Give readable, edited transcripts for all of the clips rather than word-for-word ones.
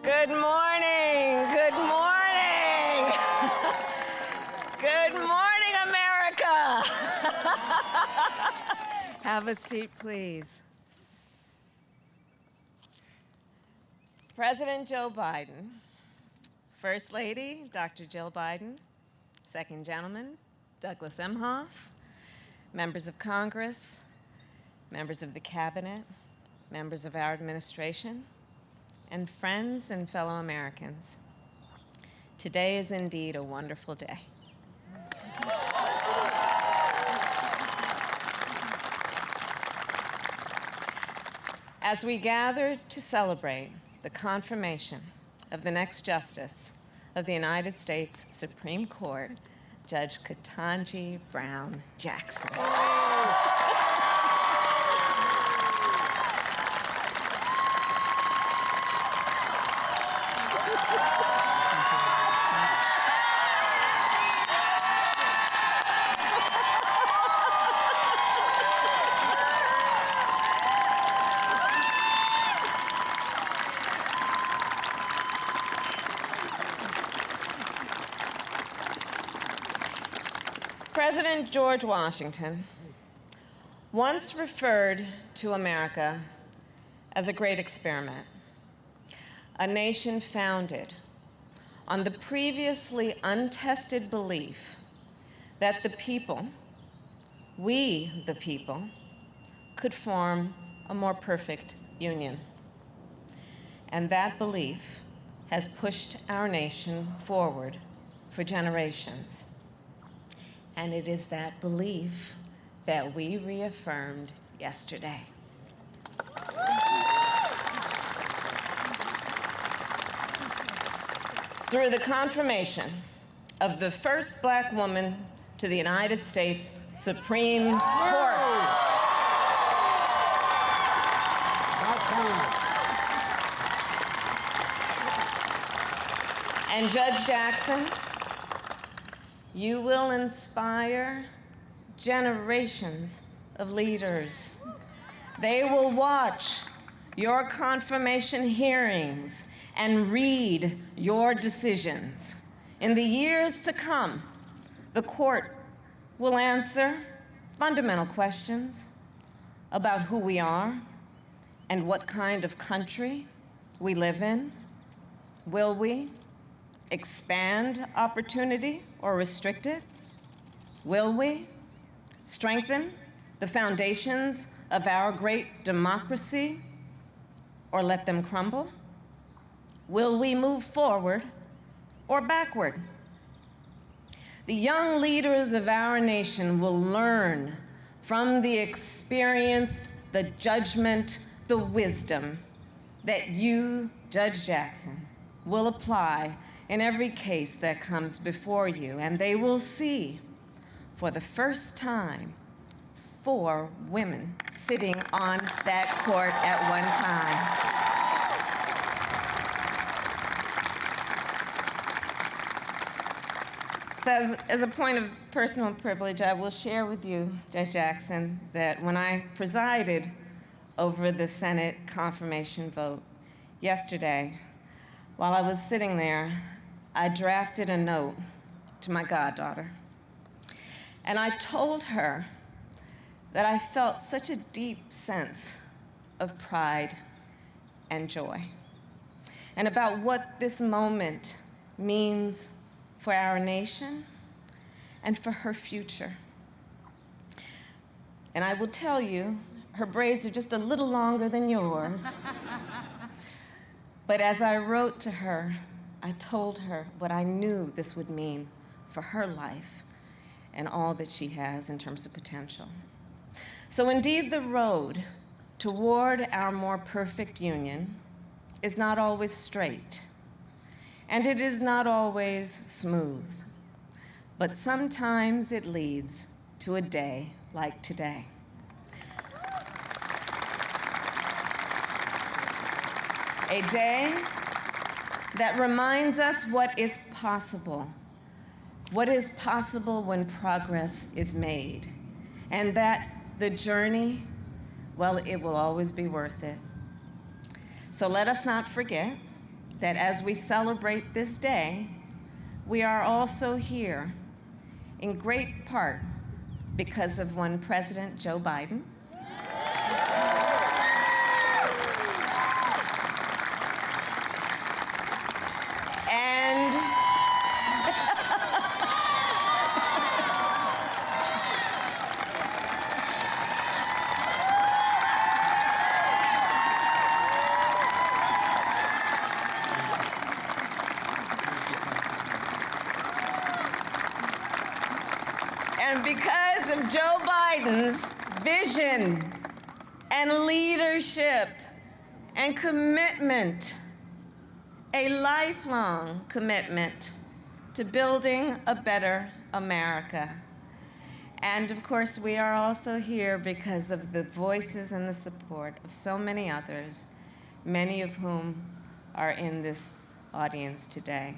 Good morning. Good morning. Good morning, America. Have a seat, please. President Joe Biden, First Lady, Dr. Jill Biden, Second Gentleman, Douglas Emhoff, members of Congress, members of the Cabinet, members of our administration, and friends and fellow Americans. Today is indeed a wonderful day. As we gather to celebrate the confirmation of the next Justice of the United States Supreme Court, Judge Ketanji Brown Jackson. President George Washington once referred to America as a great experiment, a nation founded on the previously untested belief that the people, we the people, could form a more perfect union. And that belief has pushed our nation forward for generations. And it is that belief that we reaffirmed yesterday. Through the confirmation of the first Black woman to the United States Supreme Court. And Judge Jackson, you will inspire generations of leaders. They will watch your confirmation hearings and read your decisions. In the years to come, the court will answer fundamental questions about who we are and what kind of country we live in. Will we expand opportunity or restrict it? Will we strengthen the foundations of our great democracy or let them crumble? Will we move forward or backward? The young leaders of our nation will learn from the experience, the judgment, the wisdom that you, Judge Jackson, will apply in every case that comes before you, and they will see, for the first time, 4 women sitting on that court at one time. So as a point of personal privilege, I will share with you, Judge Jackson, that when I presided over the Senate confirmation vote yesterday, while I was sitting there, I drafted a note to my goddaughter. And I told her that I felt such a deep sense of pride and joy, and about what this moment means for our nation and for her future. And I will tell you, her braids are just a little longer than yours. But as I wrote to her, I told her what I knew this would mean for her life and all that she has in terms of potential. So indeed, the road toward our more perfect union is not always straight, and it is not always smooth, but sometimes it leads to a day like today. A day that reminds us what is possible when progress is made, and that the journey, well, it will always be worth it. So let us not forget that as we celebrate this day, we are also here in great part because of one President Joe Biden, and because of Joe Biden's vision and leadership and commitment, a lifelong commitment to building a better America. And of course, we are also here because of the voices and the support of so many others, many of whom are in this audience today.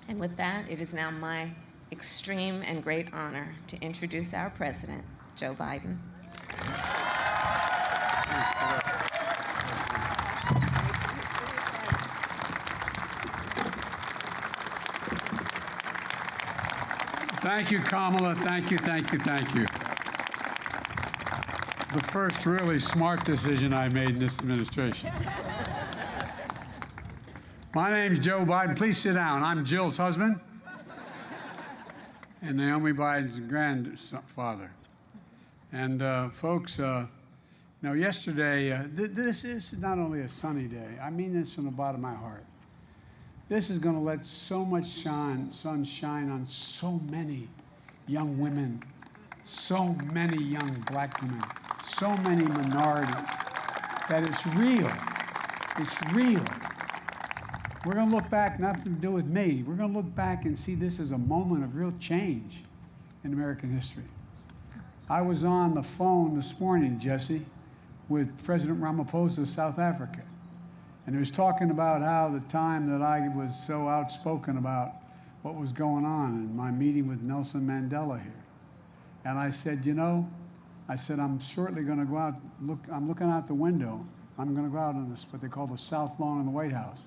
And with that, it is now my extreme and great honor to introduce our president, Joe Biden. Thank you, Kamala. Thank you, thank you, thank you. The first really smart decision I made in this administration. My name's Joe Biden. Please sit down. I'm Jill's husband and Naomi Biden's grandfather. And folks, yesterday, this is not only a sunny day, I mean this from the bottom of my heart. This is going to let so much sun shine on so many young women, so many young black women, so many minorities, that it's real. It's real. We're going to look back, nothing to do with me. We're going to look back and see this as a moment of real change in American history. I was on the phone this morning, Jesse, with President Ramaphosa of South Africa. And he was talking about how the time that I was so outspoken about what was going on in my meeting with Nelson Mandela here. And I said, I'm shortly going to go out, I'm looking out the window. I'm going to go out on this, what they call the South Lawn in the White House.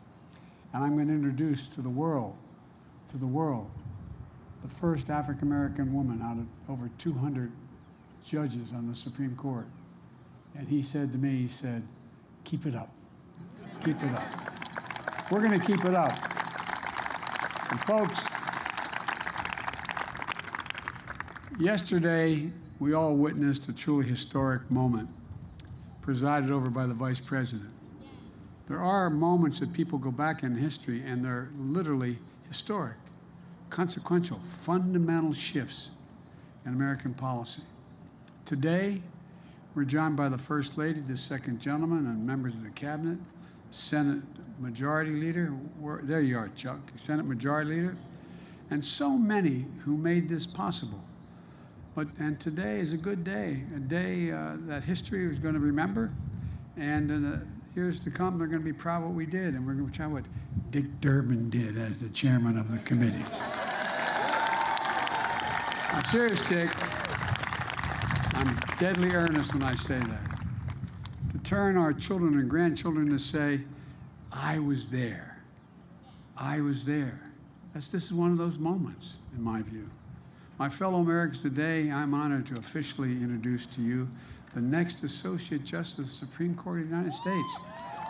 And I'm going to introduce to the world, the first African-American woman out of over 200 judges on the Supreme Court. And he said to me, he said, keep it up. Keep it up. We're going to keep it up. And folks, yesterday we all witnessed a truly historic moment presided over by the Vice President. There are moments that people go back in history and they're literally historic, consequential, fundamental shifts in American policy. Today, we're joined by the First Lady, the Second Gentleman, and members of the Cabinet, Senate Majority Leader, there you are, Chuck, Senate Majority Leader, and so many who made this possible. And today is a good day, a day that history is going to remember, and in the years to come, they're going to be proud of what we did, and we're going to try what Dick Durbin did as the chairman of the committee. I'm serious, Dick. I'm deadly earnest when I say that. To turn our children and grandchildren to say, I was there. I was there. This is one of those moments, in my view. My fellow Americans, today I'm honored to officially introduce to you the next Associate Justice of the Supreme Court of the United States,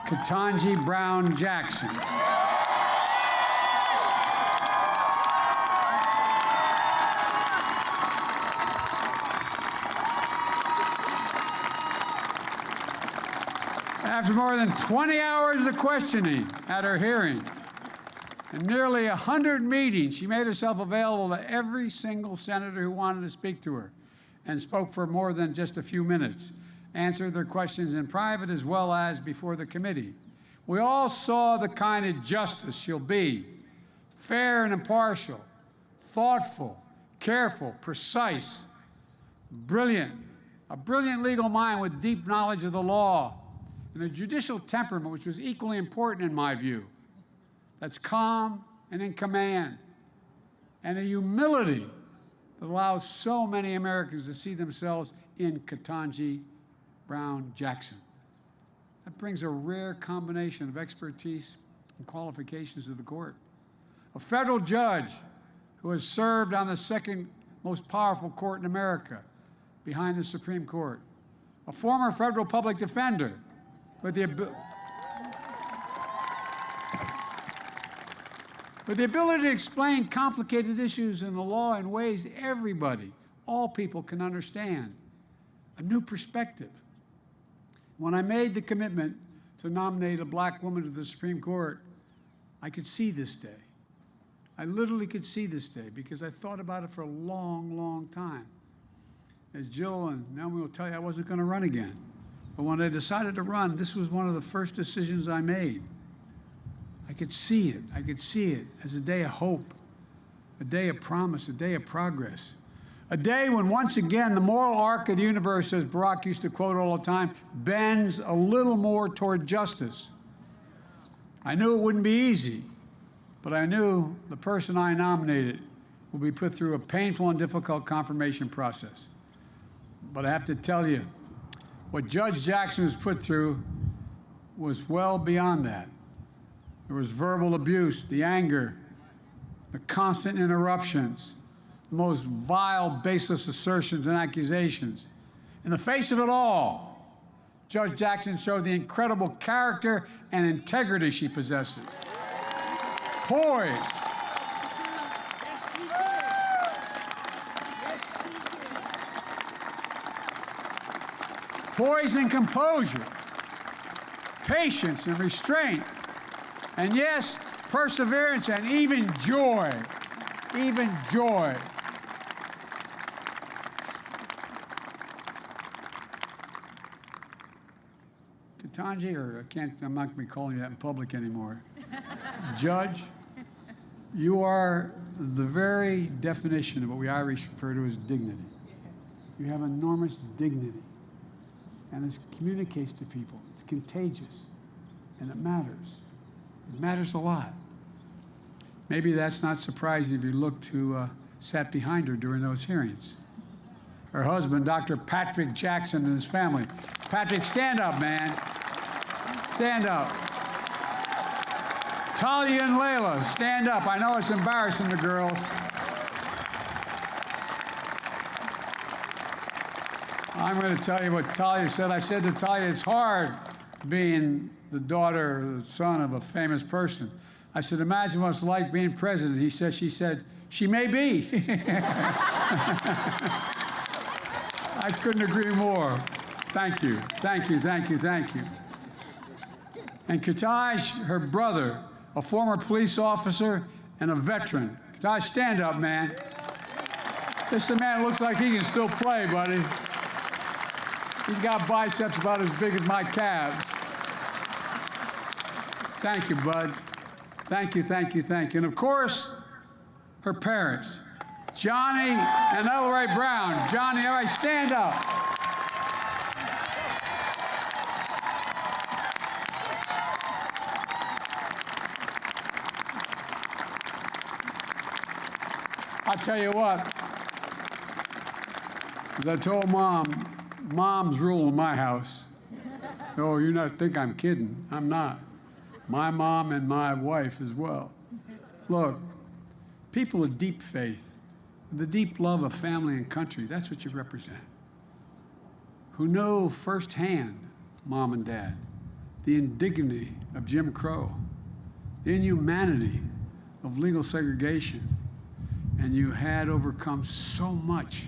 Ketanji Brown Jackson. After more than 20 hours of questioning at her hearing and nearly 100 meetings, she made herself available to every single senator who wanted to speak to her and spoke for more than just a few minutes, answered their questions in private as well as before the committee. We all saw the kind of justice she'll be: fair and impartial, thoughtful, careful, precise, brilliant, a brilliant legal mind with deep knowledge of the law, and a judicial temperament which was equally important in my view, that's calm and in command, and a humility that allows so many Americans to see themselves in Ketanji Brown Jackson. That brings a rare combination of expertise and qualifications of the court. A federal judge who has served on the second most powerful court in America, behind the Supreme Court. A former federal public defender with the ability to explain complicated issues in the law in ways everybody, all people can understand. A new perspective. When I made the commitment to nominate a black woman to the Supreme Court, I could see this day. I literally could see this day because I thought about it for a long, long time. As Jill and Naomi will tell you, I wasn't going to run again. But when I decided to run, this was one of the first decisions I made. I could see it. I could see it as a day of hope, a day of promise, a day of progress. A day when, once again, the moral arc of the universe, as Barack used to quote all the time, bends a little more toward justice. I knew it wouldn't be easy, but I knew the person I nominated will be put through a painful and difficult confirmation process. But I have to tell you, what Judge Jackson was put through was well beyond that. There was verbal abuse, the anger, the constant interruptions, the most vile, baseless assertions and accusations. In the face of it all, Judge Jackson showed the incredible character and integrity she possesses. Poise. Poise and composure, patience and restraint, and yes, perseverance and even joy, even joy. Ketanji, or I'm not going to be calling you that in public anymore. Judge, you are the very definition of what we Irish refer to as dignity. You have enormous dignity. And it communicates to people. It's contagious, and it matters. It matters a lot. Maybe that's not surprising if you look who sat behind her during those hearings. Her husband, Dr. Patrick Jackson, and his family. Patrick, stand up, man. Stand up. Talia and Layla, stand up. I know it's embarrassing the girls. I'm going to tell you what Talia said. I said to Talia, it's hard being the daughter or the son of a famous person. I said, imagine what it's like being president. She said, she may be. I couldn't agree more. Thank you, thank you, thank you, thank you. And Ketanji, her brother, a former police officer and a veteran. Ketanji, stand up, man. This man looks like he can still play, buddy. He's got biceps about as big as my calves. Thank you, bud. Thank you, thank you, thank you. And of course, her parents, Johnny and Elroy Brown. Johnny, all right, stand up. I'll tell you what, as I told Mom's rule in my house. Oh, you not think I'm kidding. I'm not. My mom and my wife as well. Look, people of deep faith, the deep love of family and country, that's what you represent. Who know firsthand, Mom and Dad, the indignity of Jim Crow, the inhumanity of legal segregation, and you had overcome so much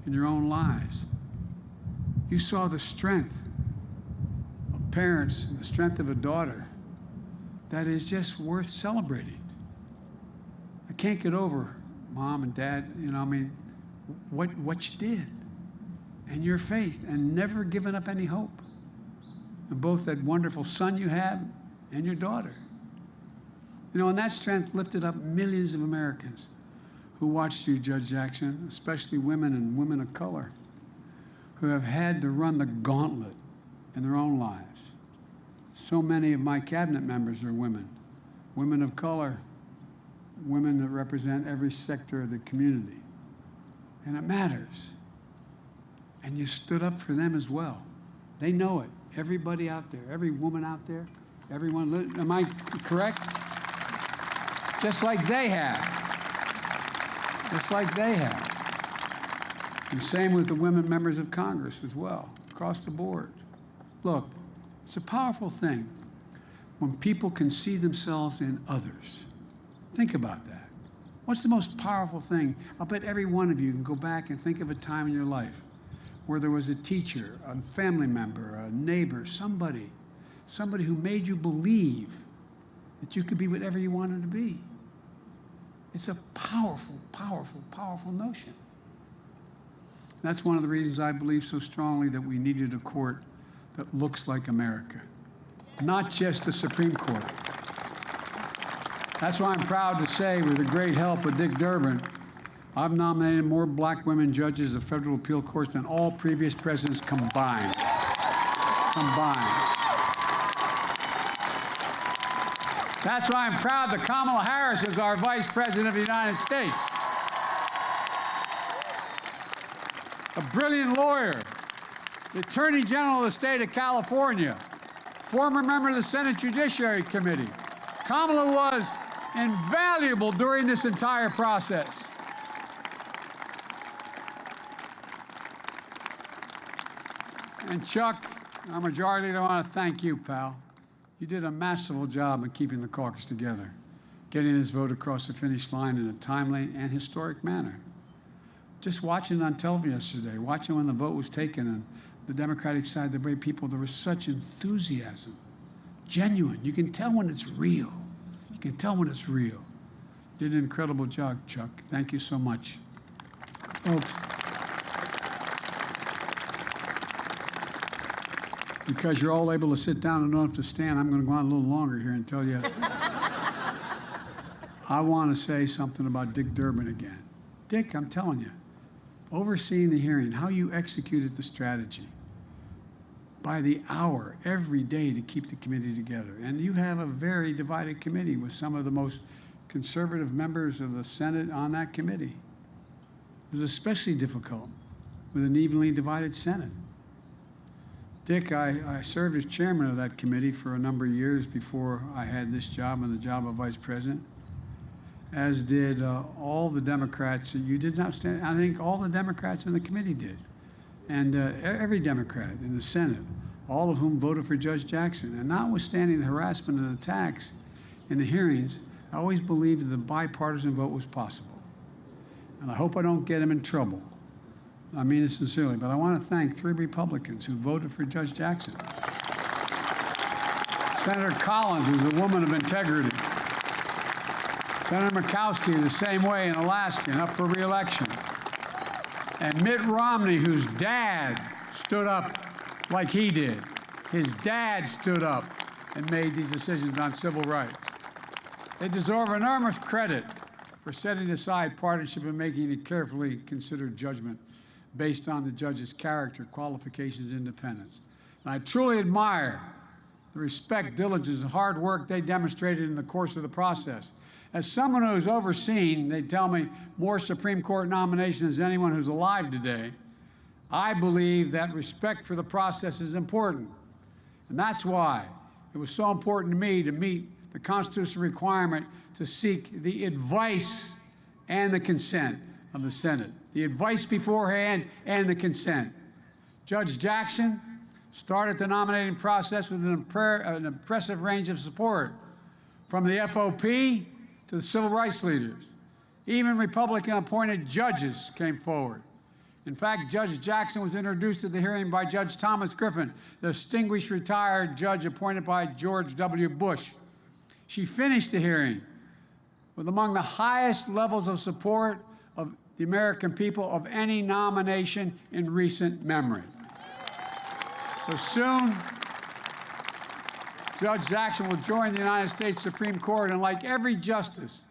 in your own lives. You saw the strength of parents and the strength of a daughter that is just worth celebrating. I can't get over, Mom and Dad, what you did and your faith and never giving up any hope. And both that wonderful son you have and your daughter. And that strength lifted up millions of Americans who watched you, Judge Jackson, especially women and women of color, who have had to run the gauntlet in their own lives. So many of my cabinet members are women, women of color, women that represent every sector of the community. And it matters. And you stood up for them as well. They know it. Everybody out there, every woman out there, everyone, am I correct? just like they have. Just like they have. And same with the women members of Congress as well, across the board. Look, it's a powerful thing when people can see themselves in others. Think about that. What's the most powerful thing? I'll bet every one of you can go back and think of a time in your life where there was a teacher, a family member, a neighbor, somebody who made you believe that you could be whatever you wanted to be. It's a powerful, powerful, powerful notion. That's one of the reasons I believe so strongly that we needed a court that looks like America, not just the Supreme Court. That's why I'm proud to say, with the great help of Dick Durbin, I've nominated more black women judges of federal appeal courts than all previous presidents combined. That's why I'm proud that Kamala Harris is our Vice President of the United States. A brilliant lawyer, the Attorney General of the state of California, former member of the Senate Judiciary Committee. Kamala was invaluable during this entire process. And Chuck, our majority leader, I want to thank you, pal. You did a masterful job in keeping the caucus together, getting this vote across the finish line in a timely and historic manner. Just watching it on television yesterday, watching when the vote was taken on the Democratic side, the way people, there was such enthusiasm, genuine. You can tell when it's real. You can tell when it's real. Did an incredible job, Chuck. Thank you so much. Folks, because you're all able to sit down and don't have to stand, I'm going to go on a little longer here and tell you. I want to say something about Dick Durbin again. Dick, I'm telling you, overseeing the hearing, how you executed the strategy by the hour, every day to keep the committee together. And you have a very divided committee with some of the most conservative members of the Senate on that committee. It was especially difficult with an evenly divided Senate. Dick, I served as chairman of that committee for a number of years before I had this job and the job of vice president, as did all the Democrats. You did not stand, I think all the Democrats in the committee did. And every Democrat in the Senate, all of whom voted for Judge Jackson. And notwithstanding the harassment and attacks in the hearings, I always believed that the bipartisan vote was possible. And I hope I don't get him in trouble. I mean it sincerely, but I want to thank 3 Republicans who voted for Judge Jackson. Senator Collins, who's a woman of integrity. Senator Murkowski, the same way, in Alaska, and up for re-election. And Mitt Romney, whose dad stood up like he did. His dad stood up and made these decisions on civil rights. They deserve enormous credit for setting aside partisanship and making a carefully considered judgment based on the judge's character, qualifications, independence. And I truly admire the respect, diligence, and hard work they demonstrated in the course of the process. As someone who's overseen, they tell me, more Supreme Court nominations than anyone who's alive today, I believe that respect for the process is important. And that's why it was so important to me to meet the constitutional requirement to seek the advice and the consent of the Senate. The advice beforehand and the consent. Judge Jackson started the nominating process with an impressive range of support, from the FOP to the civil rights leaders. Even Republican-appointed judges came forward. In fact, Judge Jackson was introduced at the hearing by Judge Thomas Griffin, the distinguished retired judge appointed by George W. Bush. She finished the hearing with among the highest levels of support of the American people of any nomination in recent memory. So soon, Judge Jackson will join the United States Supreme Court, and like every justice,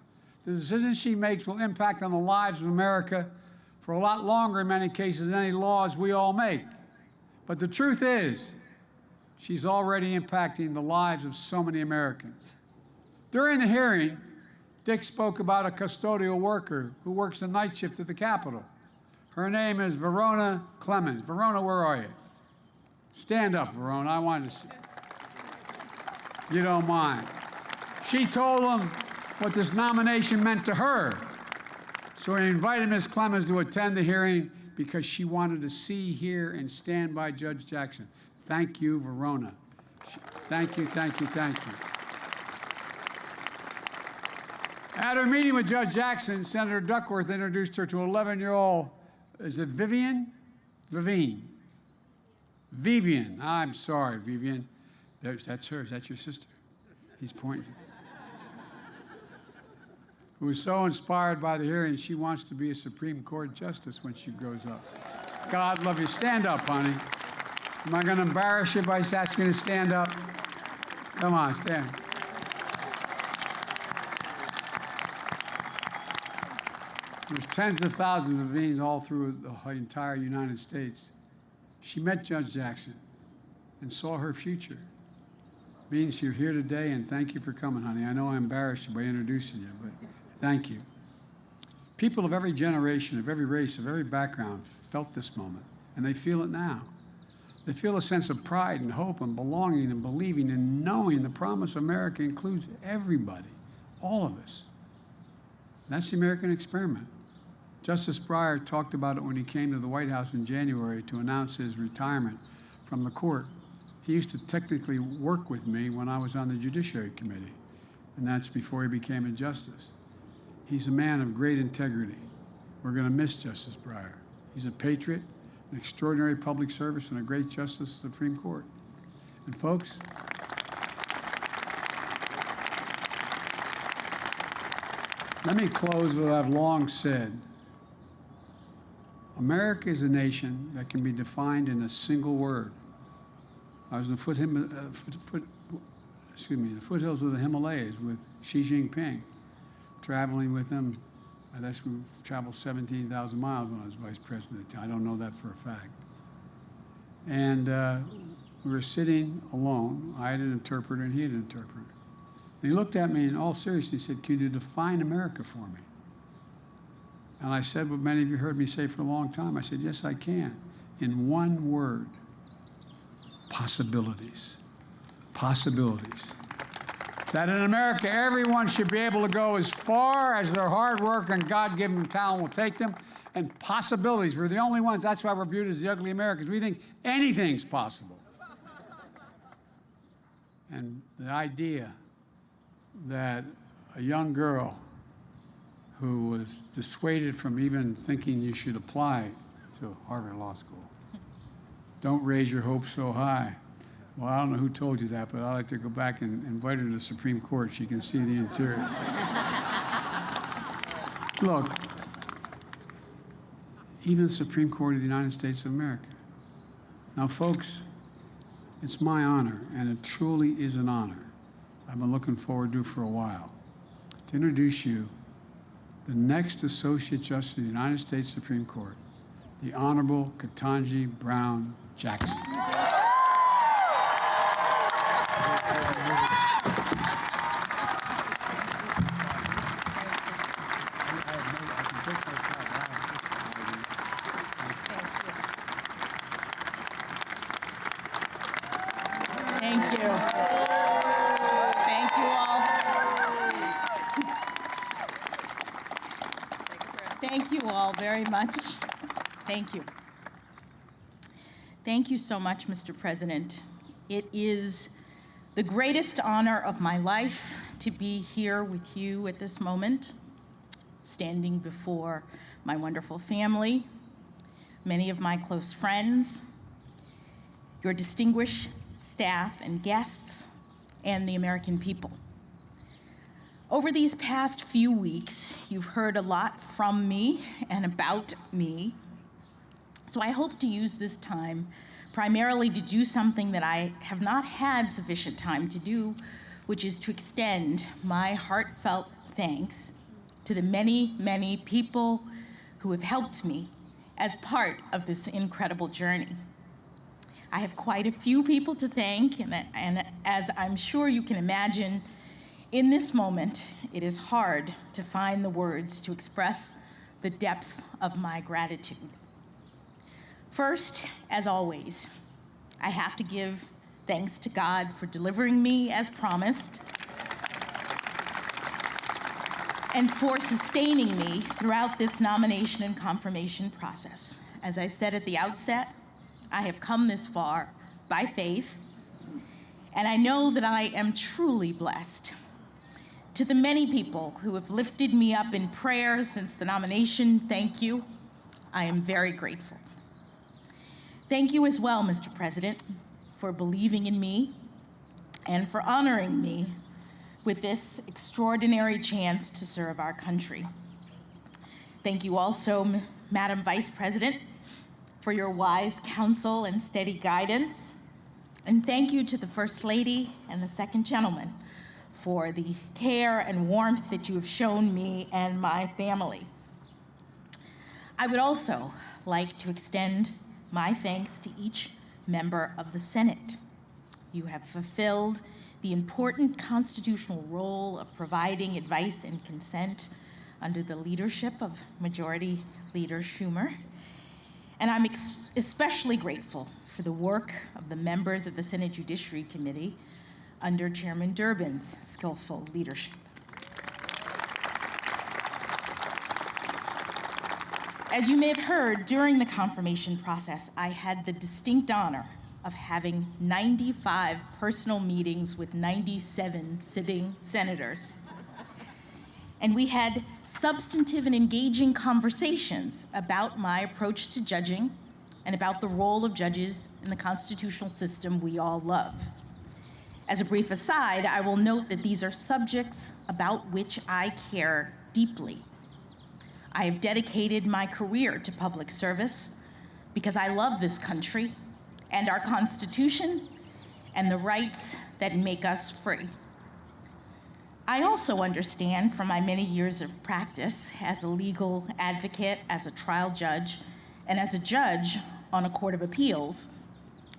the decisions she makes will impact on the lives of America for a lot longer in many cases than any laws we all make. But the truth is, she's already impacting the lives of so many Americans. During the hearing, Dick spoke about a custodial worker who works the night shift at the Capitol. Her name is Verona Clemens. Verona, where are you? Stand up, Verona. I wanted to see. You don't mind. She told him what this nomination meant to her. So I invited Ms. Clemens to attend the hearing because she wanted to see, hear, and stand by Judge Jackson. Thank you, Verona. Thank you, thank you, thank you. At her meeting with Judge Jackson, Senator Duckworth introduced her to an 11-year-old, is it Vivian? Vivian. I'm sorry, Vivian. That's her. Is that your sister? He's pointing. Who was so inspired by the hearing, she wants to be a Supreme Court justice when she grows up. God love you. Stand up, honey. Am I going to embarrass you by asking you to stand up? Come on, stand. There's tens of thousands of Vivians all through the entire United States. She met Judge Jackson and saw her future. Means you're here today, and thank you for coming, honey. I know I embarrassed you by introducing you, but thank you. People of every generation, of every race, of every background felt this moment, and they feel it now. They feel a sense of pride and hope and belonging and believing and knowing the promise of America includes everybody, all of us. That's the American experiment. Justice Breyer talked about it when he came to the White House in January to announce his retirement from the court. He used to technically work with me when I was on the Judiciary Committee, and that's before he became a justice. He's a man of great integrity. We're going to miss Justice Breyer. He's a patriot, an extraordinary public service, and a great justice of the Supreme Court. And folks, let me close with what I've long said. America is a nation that can be defined in a single word. I was in the foothills of the Himalayas with Xi Jinping, traveling with him. I guess we traveled 17,000 miles when I was vice president. I don't know that for a fact. And we were sitting alone. I had an interpreter and he had an interpreter. And he looked at me in all seriousness, he said, "Can you define America for me?" And I said what many of you heard me say for a long time. I said, yes, I can. In one word, possibilities. Possibilities. That in America, everyone should be able to go as far as their hard work and God-given talent will take them. And possibilities. We're the only ones. That's why we're viewed as the ugly Americans. We think anything's possible. And the idea that a young girl who was dissuaded from even thinking you should apply to Harvard Law School. Don't raise your hopes so high. Well, I don't know who told you that, but I'd like to go back and invite her to the Supreme Court. She can see the interior. Look, even the Supreme Court of the United States of America. Now, folks, it's my honor, and it truly is an honor. I've been looking forward to it for a while, to introduce you the next Associate Justice of the United States Supreme Court, the Honorable Ketanji Brown Jackson. Thank you. Thank you all. Thank you all very much. Thank you. Thank you so much, Mr. President. It is the greatest honor of my life to be here with you at this moment, standing before my wonderful family, many of my close friends, your distinguished staff and guests, and the American people. Over these past few weeks, you've heard a lot from me and about me. So I hope to use this time primarily to do something that I have not had sufficient time to do, which is to extend my heartfelt thanks to the many, many people who have helped me as part of this incredible journey. I have quite a few people to thank, and as I'm sure you can imagine, in this moment, it is hard to find the words to express the depth of my gratitude. First, as always, I have to give thanks to God for delivering me as promised. and for sustaining me throughout this nomination and confirmation process. As I said at the outset, I have come this far by faith, and I know that I am truly blessed. To the many people who have lifted me up in prayer since the nomination, thank you. I am very grateful. Thank you as well, Mr. President, for believing in me and for honoring me with this extraordinary chance to serve our country. Thank you also, Madam Vice President, for your wise counsel and steady guidance. And thank you to the First Lady and the Second Gentleman for the care and warmth that you have shown me and my family. I would also like to extend my thanks to each member of the Senate. You have fulfilled the important constitutional role of providing advice and consent under the leadership of Majority Leader Schumer. And I'm especially grateful for the work of the members of the Senate Judiciary Committee under Chairman Durbin's skillful leadership. As you may have heard, during the confirmation process, I had the distinct honor of having 95 personal meetings with 97 sitting senators. And we had substantive and engaging conversations about my approach to judging and about the role of judges in the constitutional system we all love. As a brief aside, I will note that these are subjects about which I care deeply. I have dedicated my career to public service because I love this country and our Constitution and the rights that make us free. I also understand from my many years of practice as a legal advocate, as a trial judge, and as a judge on a court of appeals,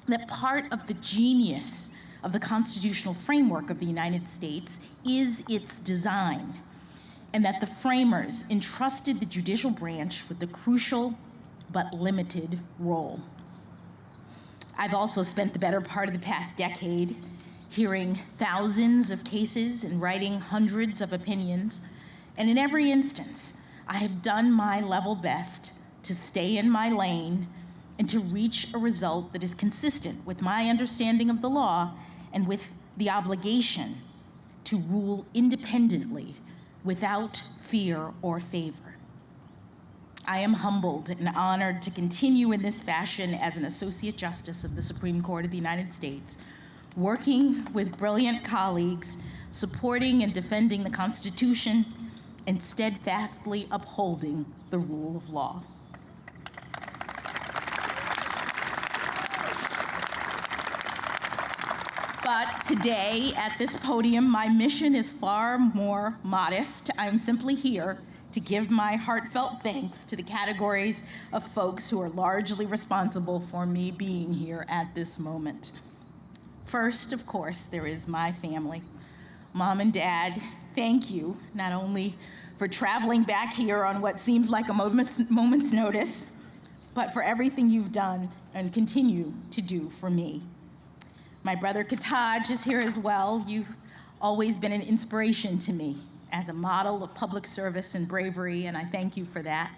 that part of the genius of the constitutional framework of the United States is its design, and that the framers entrusted the judicial branch with the crucial but limited role. I've also spent the better part of the past decade hearing thousands of cases and writing hundreds of opinions, and in every instance, I have done my level best to stay in my lane and to reach a result that is consistent with my understanding of the law and with the obligation to rule independently without fear or favor. I am humbled and honored to continue in this fashion as an Associate Justice of the Supreme Court of the United States, working with brilliant colleagues, supporting and defending the Constitution, and steadfastly upholding the rule of law. But today, at this podium, my mission is far more modest. I'm simply here to give my heartfelt thanks to the categories of folks who are largely responsible for me being here at this moment. First, of course, there is my family. Mom and Dad, thank you, not only for traveling back here on what seems like a moment's notice, but for everything you've done and continue to do for me. My brother Kataj is here as well. You've always been an inspiration to me as a model of public service and bravery, and I thank you for that.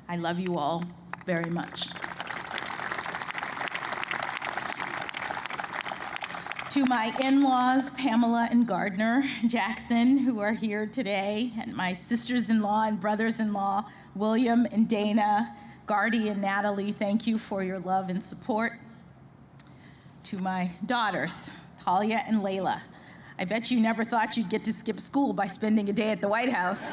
I love you all very much. To my in-laws, Pamela and Gardner Jackson, who are here today, and my sisters-in-law and brothers-in-law, William and Dana, Gardy and Natalie, thank you for your love and support. To my daughters, Talia and Layla, I bet you never thought you'd get to skip school by spending a day at the White House.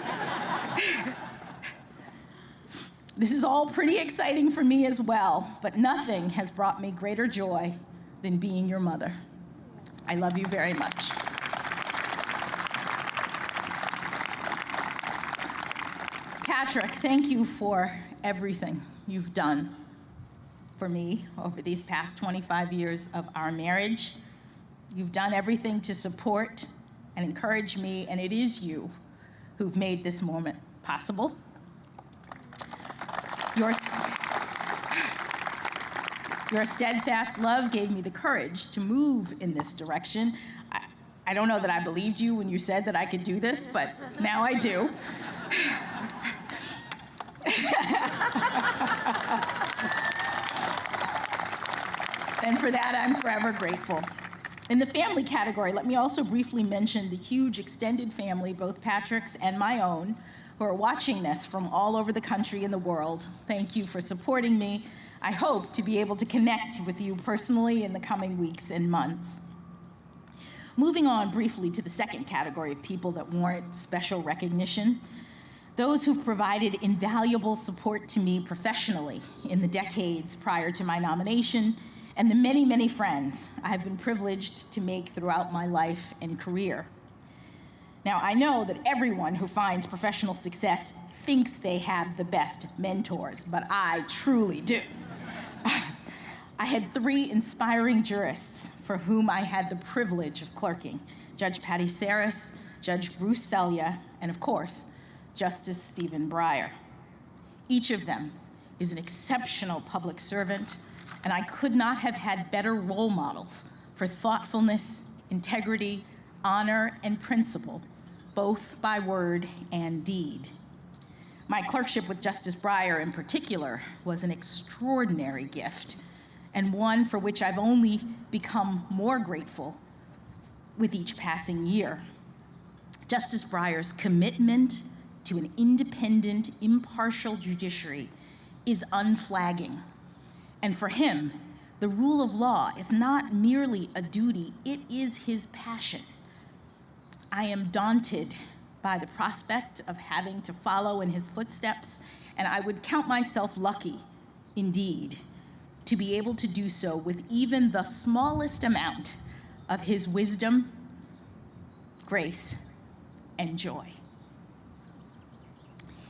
This is all pretty exciting for me as well, but nothing has brought me greater joy than being your mother. I love you very much. Patrick, thank you for everything you've done for me over these past 25 years of our marriage. You've done everything to support and encourage me, and it is you who've made this moment possible. Your steadfast love gave me the courage to move in this direction. I don't know that I believed you when you said that I could do this, but now I do. And for that, I'm forever grateful. In the family category, let me also briefly mention the huge extended family, both Patrick's and my own, who are watching this from all over the country and the world. Thank you for supporting me. I hope to be able to connect with you personally in the coming weeks and months. Moving on briefly to the second category of people that warrant special recognition, those who've provided invaluable support to me professionally in the decades prior to my nomination, and the many, many friends I've been privileged to make throughout my life and career. Now, I know that everyone who finds professional success thinks they have the best mentors, but I truly do. I had 3 inspiring jurists for whom I had the privilege of clerking: Judge Patty Saris, Judge Bruce Selya, and of course, Justice Stephen Breyer. Each of them is an exceptional public servant, and I could not have had better role models for thoughtfulness, integrity, honor, and principle, both by word and deed. My clerkship with Justice Breyer in particular was an extraordinary gift, and one for which I've only become more grateful with each passing year. Justice Breyer's commitment to an independent, impartial judiciary is unflagging. And for him, the rule of law is not merely a duty, it is his passion. I am daunted by the prospect of having to follow in his footsteps, and I would count myself lucky, indeed, to be able to do so with even the smallest amount of his wisdom, grace, and joy.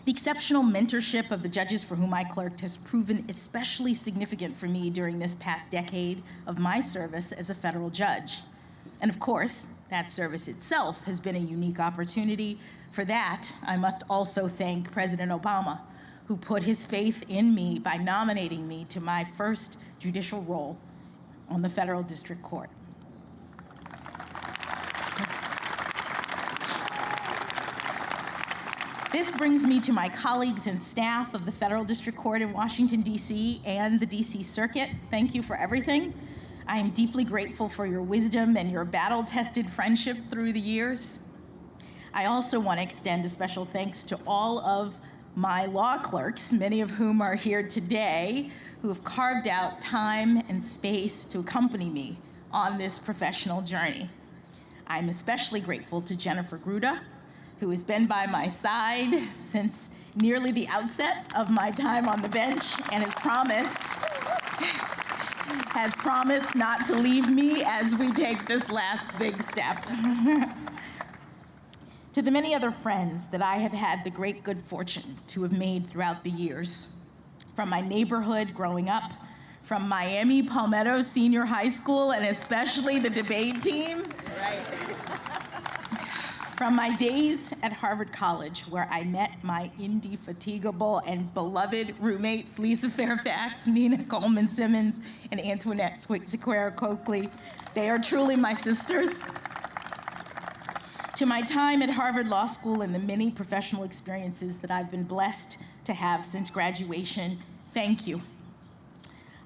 The exceptional mentorship of the judges for whom I clerked has proven especially significant for me during this past decade of my service as a federal judge. And of course, that service itself has been a unique opportunity. For that, I must also thank President Obama, who put his faith in me by nominating me to my first judicial role on the Federal District Court. This brings me to my colleagues and staff of the Federal District Court in Washington, D.C. and the D.C. Circuit. Thank you for everything. I am deeply grateful for your wisdom and your battle-tested friendship through the years. I also want to extend a special thanks to all of my law clerks, many of whom are here today, who have carved out time and space to accompany me on this professional journey. I'm especially grateful to Jennifer Gruda, who has been by my side since nearly the outset of my time on the bench and has promised not to leave me as we take this last big step. To the many other friends that I have had the great good fortune to have made throughout the years, from my neighborhood growing up, from Miami Palmetto Senior High School, and especially the debate team. Right. From my days at Harvard College, where I met my indefatigable and beloved roommates, Lisa Fairfax, Nina Coleman Simmons, and Antoinette Sequeira Coakley. They are truly my sisters. To my time at Harvard Law School and the many professional experiences that I've been blessed to have since graduation, thank you.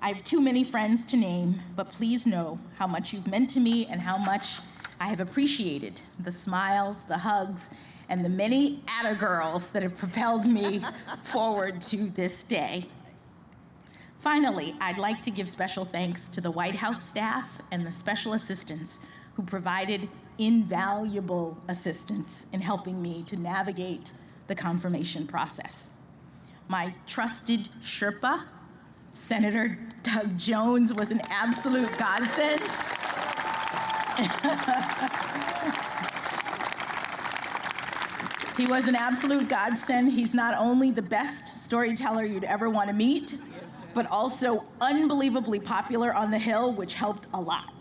I have too many friends to name, but please know how much you've meant to me and how much I have appreciated the smiles, the hugs, and the many atta-girls that have propelled me forward to this day. Finally, I'd like to give special thanks to the White House staff and the special assistants who provided invaluable assistance in helping me to navigate the confirmation process. My trusted Sherpa, Senator Doug Jones, was an absolute godsend. He was an absolute godsend. He's not only the best storyteller you'd ever want to meet, but also unbelievably popular on the Hill, which helped a lot.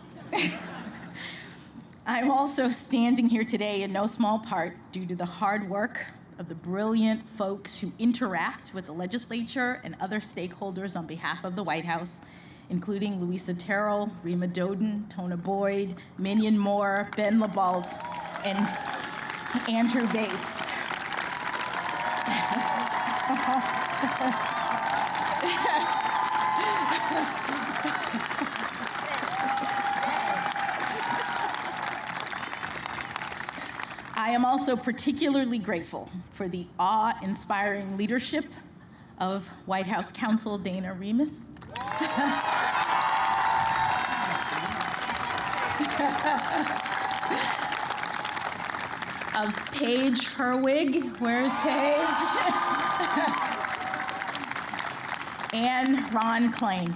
I'm also standing here today in no small part due to the hard work of the brilliant folks who interact with the legislature and other stakeholders on behalf of the White House, including Louisa Terrell, Rima Doden, Tona Boyd, Minion Moore, Ben LaBalt, and Andrew Bates. I am also particularly grateful for the awe-inspiring leadership of White House counsel Dana Remus. Of Paige Herwig, where's Paige? And Ron Klain.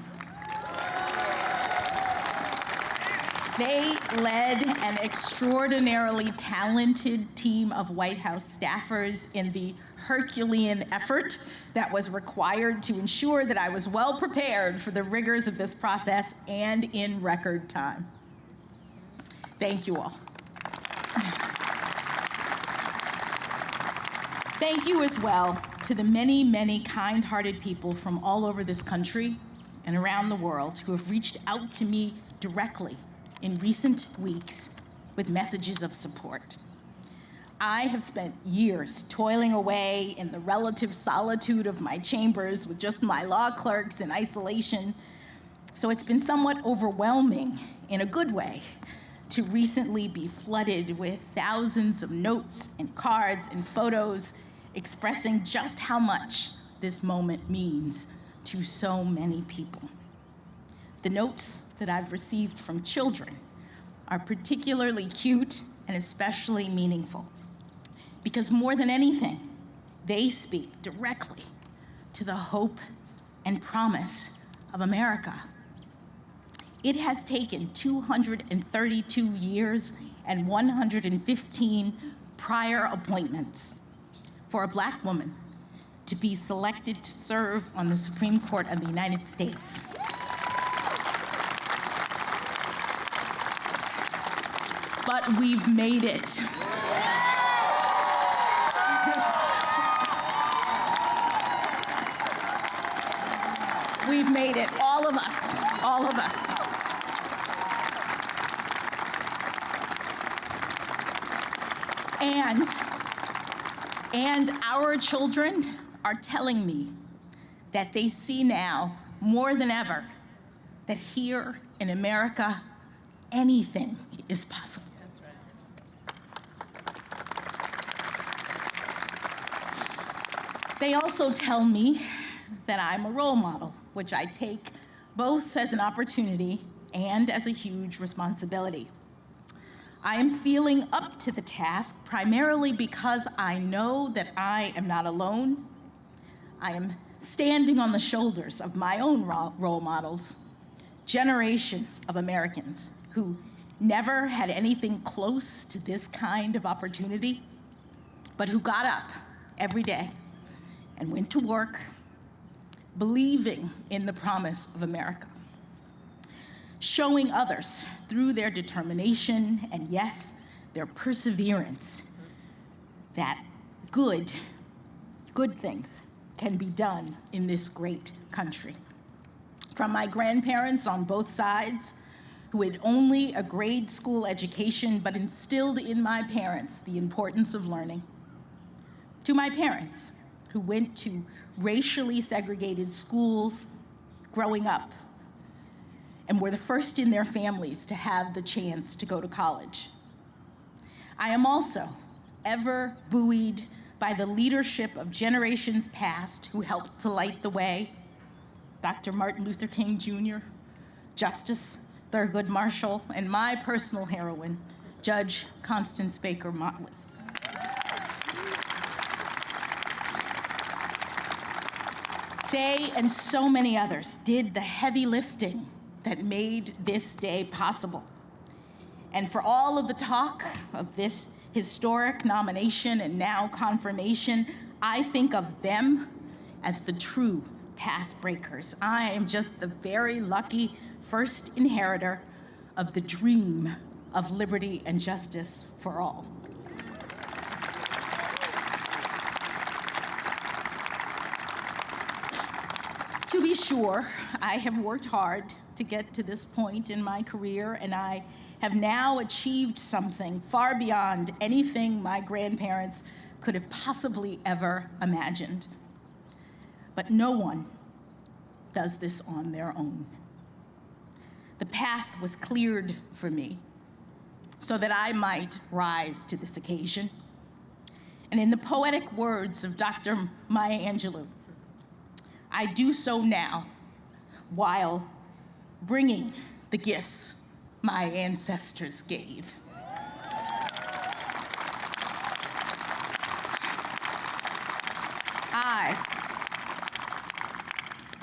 They led an extraordinarily talented team of White House staffers in the Herculean effort that was required to ensure that I was well prepared for the rigors of this process and in record time. Thank you all. Thank you as well to the many, many kind-hearted people from all over this country and around the world who have reached out to me directly in recent weeks with messages of support. I have spent years toiling away in the relative solitude of my chambers with just my law clerks in isolation, so it's been somewhat overwhelming in a good way to recently be flooded with thousands of notes and cards and photos expressing just how much this moment means to so many people. The notes that I've received from children are particularly cute and especially meaningful because more than anything, they speak directly to the hope and promise of America. It has taken 232 years and 115 prior appointments for a Black woman to be selected to serve on the Supreme Court of the United States. But we've made it. We've made it, all of us, all of us. And our children are telling me that they see now, more than ever, that here in America, anything is possible. They also tell me that I'm a role model, which I take both as an opportunity and as a huge responsibility. I am feeling up to the task primarily because I know that I am not alone. I am standing on the shoulders of my own role models, generations of Americans who never had anything close to this kind of opportunity, but who got up every day and went to work believing in the promise of America, showing others through their determination and, yes, their perseverance that good things can be done in this great country. From my grandparents on both sides, who had only a grade school education but instilled in my parents the importance of learning, to my parents, who went to racially segregated schools growing up and were the first in their families to have the chance to go to college. I am also ever buoyed by the leadership of generations past who helped to light the way: Dr. Martin Luther King Jr., Justice Thurgood Marshall, and my personal heroine, Judge Constance Baker Motley. They and so many others did the heavy lifting that made this day possible. And for all of the talk of this historic nomination and now confirmation, I think of them as the true path breakers. I am just the very lucky first inheritor of the dream of liberty and justice for all. To be sure, I have worked hard to get to this point in my career, and I have now achieved something far beyond anything my grandparents could have possibly ever imagined. But no one does this on their own. The path was cleared for me so that I might rise to this occasion. And in the poetic words of Dr. Maya Angelou, I do so now while bringing the gifts my ancestors gave.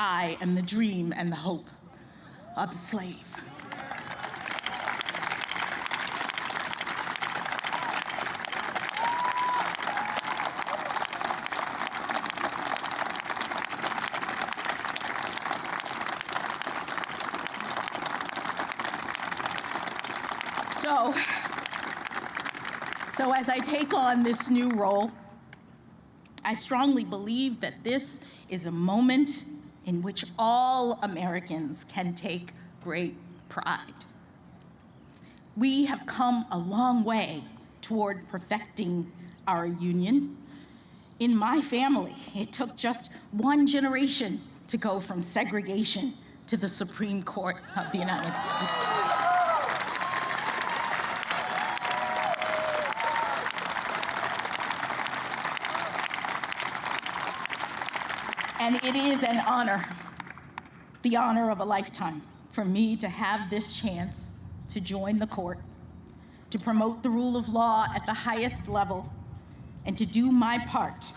I am the dream and the hope of the slave. So as I take on this new role, I strongly believe that this is a moment in which all Americans can take great pride. We have come a long way toward perfecting our union. In my family, it took just one generation to go from segregation to the Supreme Court of the United States. And it is an honor, the honor of a lifetime, for me to have this chance to join the court, to promote the rule of law at the highest level, and to do my part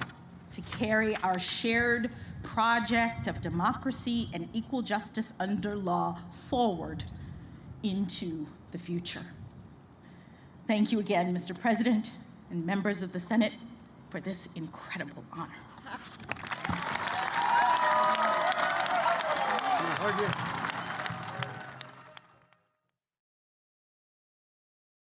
to carry our shared project of democracy and equal justice under law forward into the future. Thank you again, Mr. President and members of the Senate, for this incredible honor. Hug you.